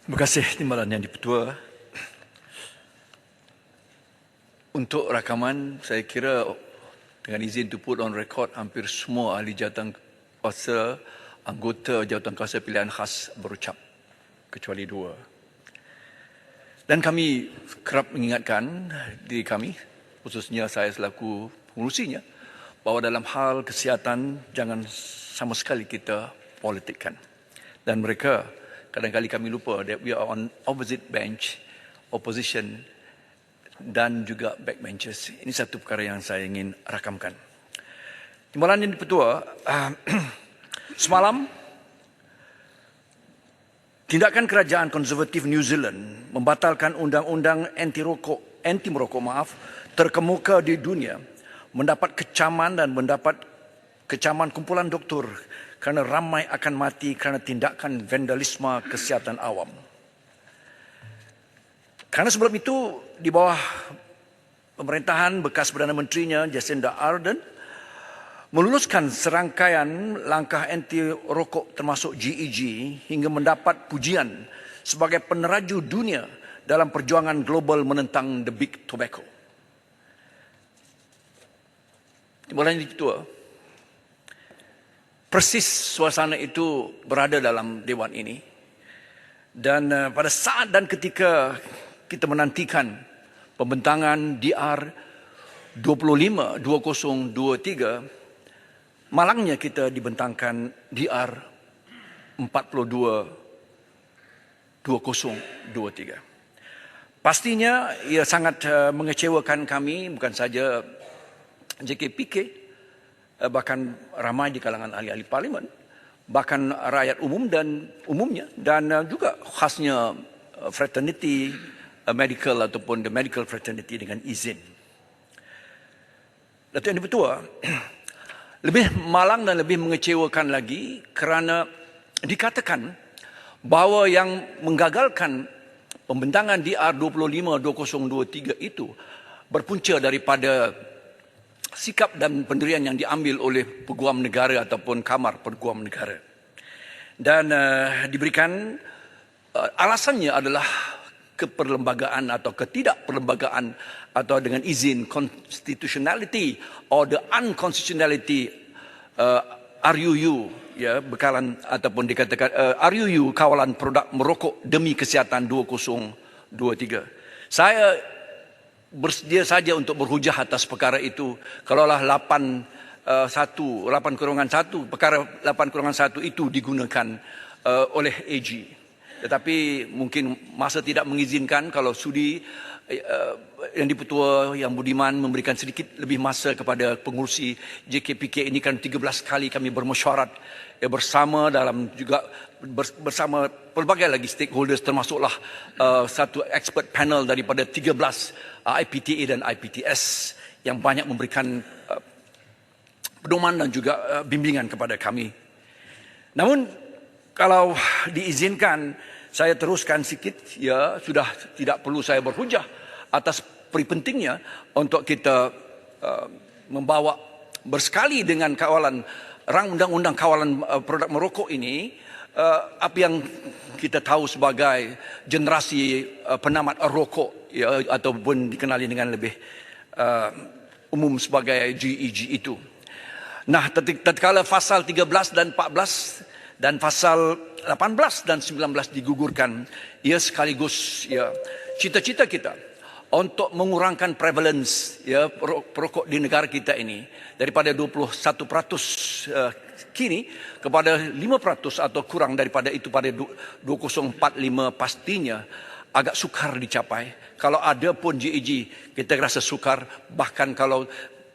Terima kasih Timbalan Yang Di-Pertua. Untuk rakaman, saya kira dengan izin to put on record, hampir semua ahli jawatan kuasa, anggota jawatan kuasa pilihan khas berucap, kecuali dua. Dan kami kerap mengingatkan diri kami, khususnya saya selaku pengurusinya, bahawa dalam hal kesihatan jangan sama sekali kita politikkan. Dan mereka, kadang-kadang kami lupa that we are on opposite bench, opposition dan juga backbenchers. Ini satu perkara yang saya ingin rakamkan. Timbalan Yang Di-Pertua, semalam tindakan kerajaan konservatif New Zealand membatalkan undang-undang anti merokok terkemuka di dunia, mendapat kecaman dan mendapat kecaman kumpulan doktor kerana ramai akan mati kerana tindakan vandalisme kesihatan awam. Kerana sebelum itu, di bawah pemerintahan bekas Perdana Menterinya Jacinda Ardern meluluskan serangkaian langkah anti rokok termasuk GEG hingga mendapat pujian sebagai peneraju dunia dalam perjuangan global menentang the big tobacco. Timbalan Yang Di-Pertua, persis suasana itu berada dalam dewan ini. Dan pada saat dan ketika kita menantikan pembentangan DR 25-2023, malangnya kita dibentangkan DR 42-2023. Pastinya ia sangat mengecewakan kami, bukan saja JKPK, bahkan ramai di kalangan ahli-ahli parlimen, bahkan rakyat umumnya dan juga khasnya fraternity medical ataupun the medical fraternity dengan izin. Datuk Yang Di-Pertua, lebih malang dan lebih mengecewakan lagi kerana dikatakan bahawa yang menggagalkan pembentangan DR 25-2023 itu berpunca daripada sikap dan pendirian yang diambil oleh Peguam Negara ataupun Kamar Peguam Negara. Dan diberikan alasannya adalah keperlembagaan atau ketidakperlembagaan atau dengan izin constitutionality or the unconstitutionality RUU, ya, bekalan ataupun dikatakan RUU kawalan produk merokok demi kesihatan 2023. Saya bersedia saja untuk berhujah atas perkara itu kalaulah 8-1 perkara 8-1 itu digunakan oleh AG. Tetapi mungkin masa tidak mengizinkan. Kalau sudi Yang Di-Pertua, Yang Budiman memberikan sedikit lebih masa kepada pengurusi JKPK ini, kan 13 kali kami bermesyuarat bersama dalam juga bersama pelbagai lagi stakeholders, termasuklah satu expert panel daripada 13 IPTA dan IPTS yang banyak memberikan pedoman dan juga bimbingan kepada kami. Namun kalau diizinkan, saya teruskan sikit, ya, sudah tidak perlu saya berhujah atas pentingnya untuk kita membawa bersekali dengan kawalan rang undang-undang kawalan produk merokok ini, apa yang kita tahu sebagai generasi penamat rokok, ya, ataupun dikenali dengan lebih umum sebagai GEG itu. Nah, tatkala pasal 13 dan 14 dan pasal 18 dan 19 digugurkan, ia sekaligus, ya, cita-cita kita untuk mengurangkan prevalence, ya, perokok di negara kita ini daripada 21% kini kepada 5% atau kurang daripada itu pada 2045, pastinya agak sukar dicapai. Kalau ada pun GEG, kita rasa sukar, bahkan kalau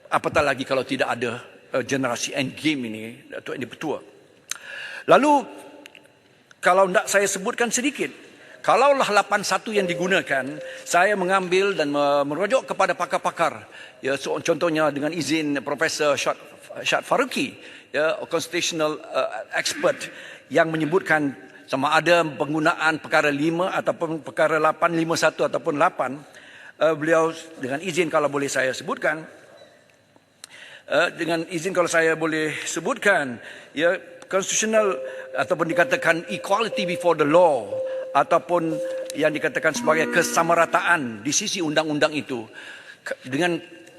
apatah lagi kalau tidak ada generasi endgame ini, Datuk Yang Di-Pertua. Lalu, kalau tidak saya sebutkan sedikit, kalaulah 81 yang digunakan, saya mengambil dan merujuk kepada pakar-pakar, ya, contohnya dengan izin Profesor Syad Faruqi, ya, constitutional expert, yang menyebutkan sama ada penggunaan perkara 5 ataupun perkara 851 ataupun 8, beliau dengan izin kalau boleh saya sebutkan, ya, constitutional ataupun dikatakan equality before the law ataupun yang dikatakan sebagai kesamarataan di sisi undang-undang itu, dengan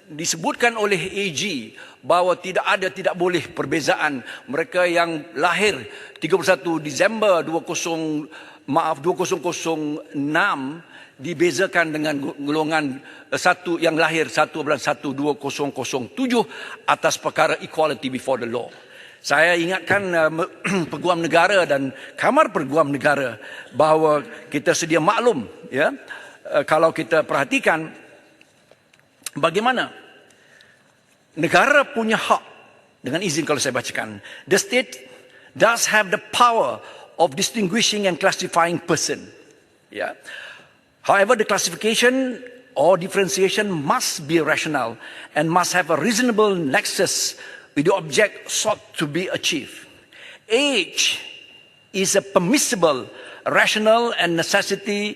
disebutkan oleh AG bahawa tidak boleh perbezaan mereka yang lahir 31 Disember 2006 dibezakan dengan golongan satu yang lahir 1 bulan 1 2007 atas perkara equality before the law. Saya ingatkan Peguam Negara dan Kamar Peguam Negara bahawa kita sedia maklum, ya, kalau kita perhatikan bagaimana negara punya hak, dengan izin kalau saya bacakan, the state does have the power of distinguishing and classifying person. Yeah. However, the classification or differentiation must be rational and must have a reasonable nexus with the object sought to be achieved. Age is a permissible, rational and necessary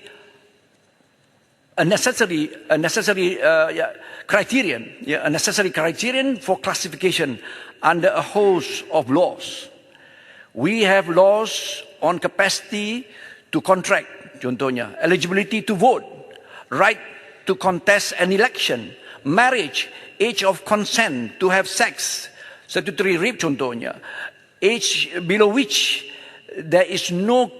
criterion for classification under a host of laws. We have laws on capacity to contract, contohnya, eligibility to vote, right to contest an election, marriage, age of consent to have sex, statutory rape contohnya, age below which there is no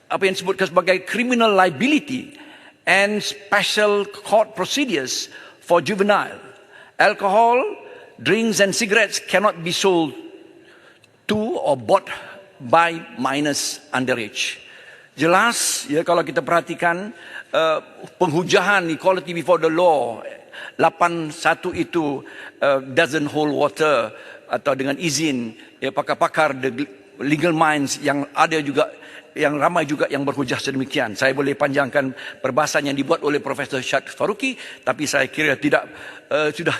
apa yang disebutkan sebagai criminal liability and special court procedures for juvenile. Alcohol, drinks and cigarettes cannot be sold to or bought by minors underage. Jelas, ya, kalau kita perhatikan penghujahan equality before the law 81 itu doesn't hold water, atau dengan izin, ya, pakar-pakar the legal minds yang ada juga, yang ramai juga yang berhujah sedemikian. Saya boleh panjangkan perbahasan yang dibuat oleh Profesor Syed Faruqi, tapi saya kira tidak, sudah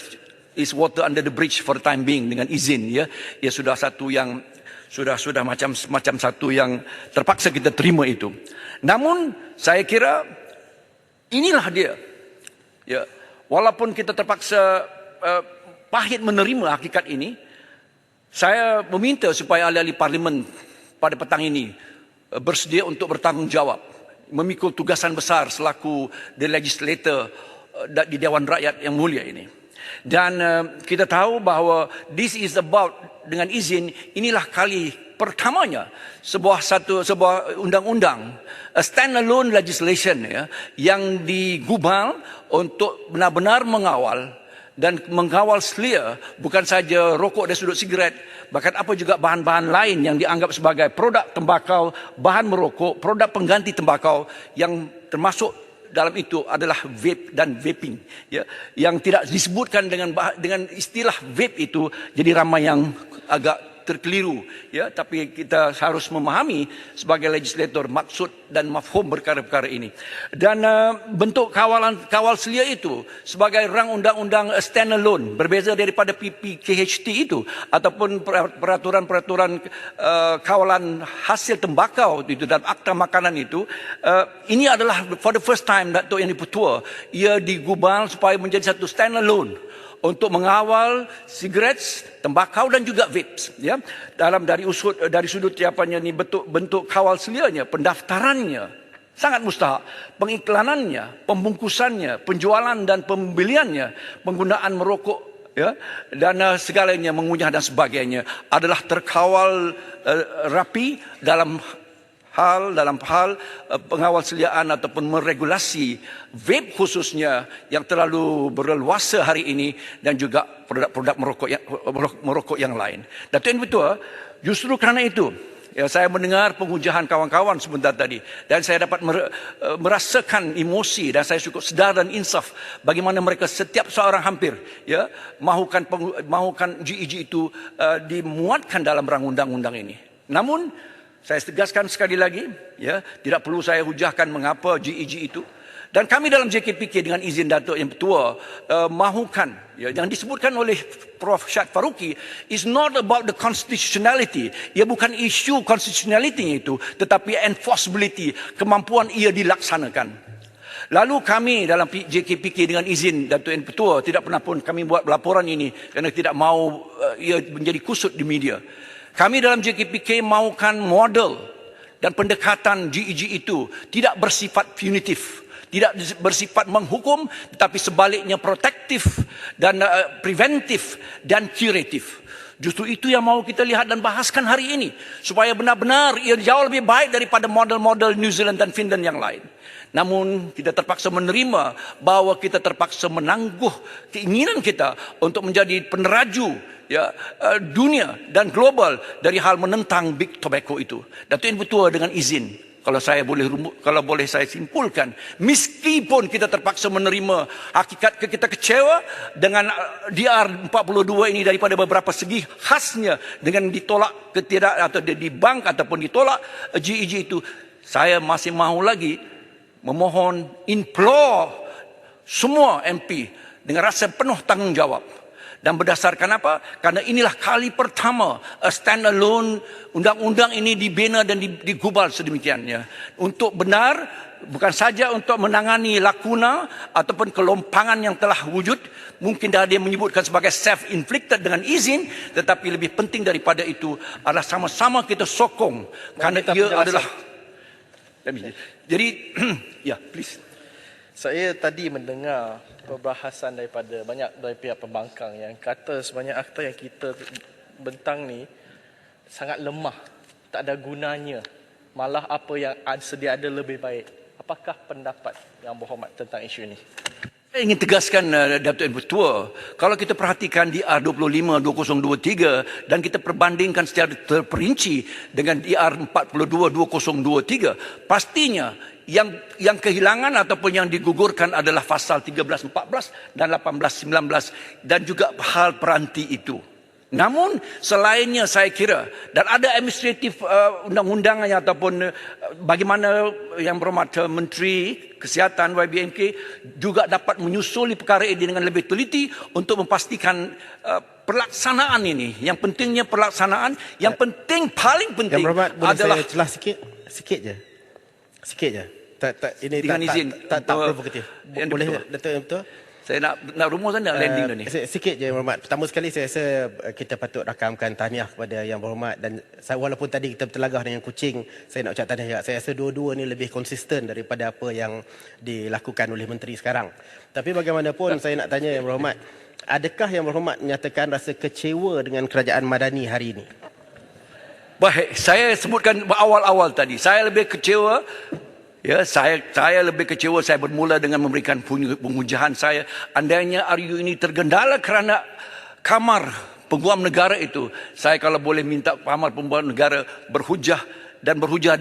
is water under the bridge for the time being, dengan izin, ya. Ya, sudah satu yang sudah macam satu yang terpaksa kita terima itu. Namun saya kira inilah dia, ya, walaupun kita terpaksa pahit menerima hakikat ini, saya meminta supaya ahli-ahli parlimen pada petang ini bersedia untuk bertanggungjawab, memikul tugasan besar selaku the legislator di Dewan Rakyat yang mulia ini. Dan kita tahu bahawa this is about, dengan izin, inilah kali pertamanya sebuah undang-undang, a standalone legislation, ya, yang digubal untuk benar-benar mengawal dan mengawal selia bukan saja rokok dan sudut sigaret, bahkan apa juga bahan-bahan lain yang dianggap sebagai produk tembakau, bahan merokok, produk pengganti tembakau, yang termasuk dalam itu adalah vape dan vaping, ya, yang tidak disebutkan dengan istilah vape itu, jadi ramai yang agak terkeliru, ya, tapi kita harus memahami sebagai legislator maksud dan mafhum perkara-perkara ini. Dan bentuk kawal selia itu sebagai rang undang-undang standalone, berbeza daripada PPKHT itu ataupun peraturan-peraturan kawalan hasil tembakau itu dan akta makanan itu. Ini adalah for the first time Datuk Yang Di-Pertua, ia digubal supaya menjadi satu standalone untuk mengawal sigaret, tembakau dan juga vapes, ya. Dari sudut siapanya ni bentuk kawal selianya, pendaftarannya sangat mustahak, pengiklanannya, pembungkusannya, penjualan dan pembeliannya, penggunaan merokok, ya, dan segalanya, mengunyah dan sebagainya adalah terkawal rapi dalam hal pengawal seliaan ataupun meregulasi vape khususnya yang terlalu berleluasa hari ini, dan juga produk-produk merokok yang lain. Datuk Yang Di-Pertua, justru kerana itu, ya, saya mendengar penghujahan kawan-kawan sebentar tadi dan saya dapat merasakan emosi, dan saya cukup sedar dan insaf bagaimana mereka setiap seorang hampir, ya, mahukan GEG itu dimuatkan dalam rang undang-undang ini. Namun saya tegaskan sekali lagi, ya, tidak perlu saya hujahkan mengapa GEG itu. Dan kami dalam JKPK dengan izin Datuk Yang Pertua mahukan, ya, yang disebutkan oleh Prof. Syed Faruqi is not about the constitutionality. Ia bukan isu constitutionality itu, tetapi enforceability, kemampuan ia dilaksanakan. Lalu kami dalam JKPK dengan izin Datuk Yang Pertua tidak pernah pun kami buat laporan ini kerana tidak mahu ia menjadi kusut di media. Kami dalam JKPK mahukan model dan pendekatan GEG itu tidak bersifat punitif, tidak bersifat menghukum, tetapi sebaliknya protektif dan preventif dan kuratif. Justru itu yang mau kita lihat dan bahaskan hari ini, supaya benar-benar ia jauh lebih baik daripada model-model New Zealand dan Finland yang lain. Namun kita terpaksa menerima bahwa kita terpaksa menangguh keinginan kita untuk menjadi peneraju dunia dan global dari hal menentang Big Tobacco itu. Datuk Yang Bertua, dengan izin, kalau boleh saya simpulkan, meskipun kita terpaksa menerima hakikat kita kecewa dengan DR42 ini daripada beberapa segi khasnya, dengan ditolak atau dibang ataupun ditolak GEG itu, saya masih mahu lagi memohon, implore semua MP dengan rasa penuh tanggungjawab. Dan berdasarkan apa? Karena inilah kali pertama standalone undang-undang ini dibina dan digubal sedemikiannya. Untuk benar, bukan saja untuk menangani lakuna ataupun kelompangan yang telah wujud, mungkin dah dia menyebutkan sebagai self-inflicted dengan izin, tetapi lebih penting daripada itu adalah sama-sama kita sokong. Kerana ia adalah... Jadi, ya, please. Saya tadi mendengar perbahasan daripada banyak dari pihak pembangkang yang kata sebenarnya akta yang kita bentang ni sangat lemah, tak ada gunanya, malah apa yang sedia ada lebih baik. Apakah pendapat Yang Berhormat tentang isu ini? Saya ingin tegaskan, Datuk Yang Bertua, kalau kita perhatikan DR25 2023 dan kita perbandingkan secara terperinci dengan DR42 2023, pastinya yang kehilangan ataupun yang digugurkan adalah pasal 13, 14 dan 18, 19 dan juga hal peranti itu. Namun selainnya saya kira, dan ada administratif undang-undang ataupun bagaimana Yang Berhormat Menteri Kesihatan YBNK juga dapat menyusuli perkara ini dengan lebih teliti untuk memastikan pelaksanaan ini. Yang pentingnya pelaksanaan, yang penting, paling penting adalah... Saya celah sikit je. Ini dengan izin, tak provokatif. Boleh Datuk Yang Bertua? Saya nak rumus anda landing ni. Sikit je Yang Berhormat. Pertama sekali saya rasa kita patut rakamkan tahniah kepada Yang Berhormat, dan walaupun tadi kita bertelagah dengan kucing, saya nak ucap tahniah juga. Saya rasa dua-dua ni lebih konsisten daripada apa yang dilakukan oleh menteri sekarang. Tapi bagaimanapun saya nak tanya Yang Berhormat, adakah Yang Berhormat menyatakan rasa kecewa dengan kerajaan Madani hari ini? Baik, saya sebutkan awal-awal tadi, saya lebih kecewa. Ya, saya lebih kecewa. Saya bermula dengan memberikan penghujaan saya. Andainya RU ini tergendala kerana Kamar Peguam Negara itu, saya kalau boleh minta Kamar Peguam Negara berhujah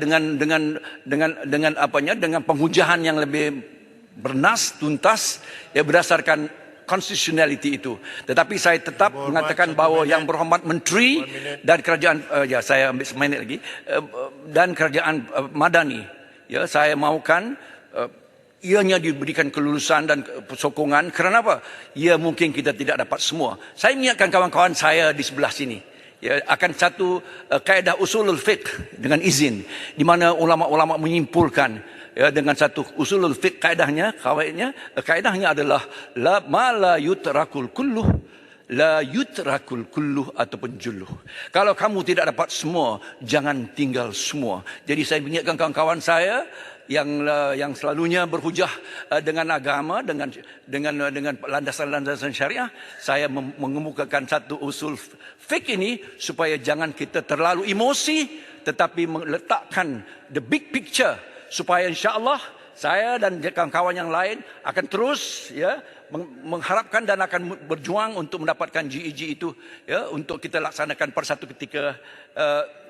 dengan penghujahan yang lebih bernas, tuntas, ya, berdasarkan constitutionality itu. Tetapi saya tetap mengatakan bahawa Yang Berhormat Menteri dan kerajaan, saya ambil seminit lagi, dan kerajaan Madani, ya, saya mahukan ianya diberikan kelulusan dan sokongan. Kerana apa? Ya, mungkin kita tidak dapat semua. Saya mengingatkan kawan-kawan saya di sebelah sini, ya, akan satu kaedah usulul fiqh dengan izin, di mana ulama-ulama menyimpulkan, ya, dengan satu usulul fiqh, kaedahnya adalah ma la yutrakul kulluh, la yutrakul kulluh ataupun julluh. Kalau kamu tidak dapat semua, jangan tinggal semua. Jadi saya mengingatkan kawan-kawan saya yang selalunya berhujah dengan agama, dengan landasan-landasan syariah, saya mengemukakan satu usul fiqh ini supaya jangan kita terlalu emosi, tetapi meletakkan the big picture, supaya insya-Allah saya dan kawan-kawan yang lain akan terus, ya, mengharapkan dan akan berjuang untuk mendapatkan GEG itu, ya, untuk kita laksanakan pada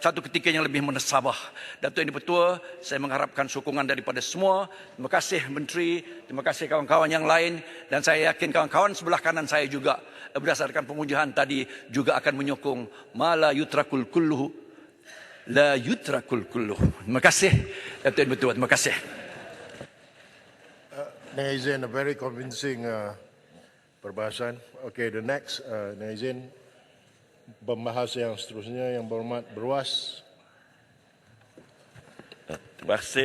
satu ketika yang lebih menesabah. Datuk Yang Bertua, saya mengharapkan sokongan daripada semua. Terima kasih Menteri, terima kasih kawan-kawan yang lain, dan saya yakin kawan-kawan sebelah kanan saya juga berdasarkan pengujahan tadi juga akan menyokong ma la yutrakul kulluh, la yutrakul kulluh. Terima kasih Datuk Yang Bertua, terima kasih. Izin, a very convincing perbahasan. Okay, the next, izin, pembahas yang seterusnya Yang Berhormat Berwas. Terima kasih.